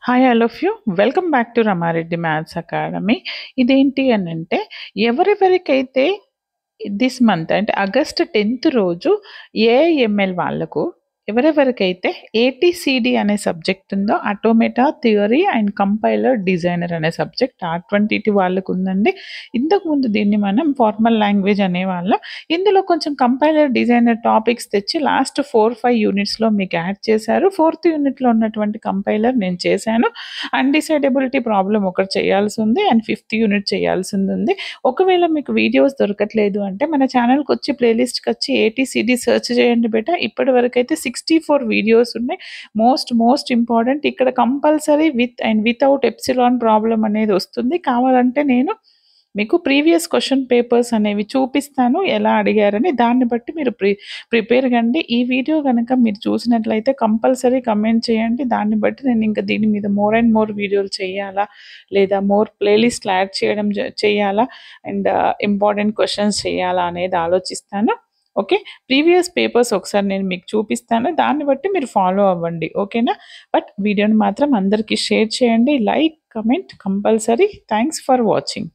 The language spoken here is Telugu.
Hi all of you. Welcome back to Rama Reddy maths academy. ఇదేంటి అనంటే ఎవరెవరికైతే దిస్ మంత్ అంటే ఆగస్ట్ 10th రోజు ఏఐఎంఎల్ వాళ్ళకు ఎవరెవరికైతే ఏటీసీడీ అనే సబ్జెక్ట్ ఉందో automata theory and compiler designer అనే సబ్జెక్ట్ R22 వాళ్ళకు ఉందండి. ఇంతకుముందు దీన్ని మనం ఫార్మల్ లాంగ్వేజ్ అనేవాళ్ళం. ఇందులో కొంచెం కంపైలర్ డిజైనర్ టాపిక్స్ తెచ్చి లాస్ట్ 4-5 యూనిట్స్లో మీకు యాడ్ చేశారు. 4th యూనిట్లో ఉన్నటువంటి కంపైలర్ నేను చేశాను. అన్డిసైడబిలిటీ ప్రాబ్లం ఒకటి చేయాల్సి ఉంది అండ్ 5th యూనిట్ చేయాల్సింది ఉంది. ఒకవేళ మీకు వీడియోస్ దొరకట్లేదు అంటే మన ఛానల్కి వచ్చి ప్లేలిస్ట్కి వచ్చి ఏటీసీడీ సెర్చ్ చేయండి బేటా. ఇప్పటి వరకు అయితే 64 వీడియోస్ ఉన్నాయి. మోస్ట్ ఇంపార్టెంట్ ఇక్కడ compulsory with and without epsilon problem అనేది వస్తుంది. కావాలంటే నేను మీకు ప్రీవియస్ క్వశ్చన్ పేపర్స్ అనేవి చూపిస్తాను ఎలా అడిగారని. దాన్ని బట్టి మీరు ప్రిపేర్ కండి. ఈ వీడియో కనుక మీరు చూసినట్లయితే కంపల్సరీ కమెంట్ చేయండి. దాన్ని బట్టి నేను ఇంకా దీని మీద మోర్ అండ్ మోర్ వీడియోలు చేయాలా లేదా మోర్ ప్లేలిస్ట్లు యాడ్ చేయడం చేయాలా అండ్ ఇంపార్టెంట్ క్వశ్చన్స్ చేయాలా అనేది ఆలోచిస్తాను. ఓకే, ప్రీవియస్ పేపర్స్ ఒకసారి నేను మీకు చూపిస్తాను. దాన్ని బట్టి మీరు ఫాలో అవ్వండి. ఓకేనా? బట్ వీడియోని మాత్రం అందరికీ షేర్ చేయండి. Like comment compulsory. Thanks for watching.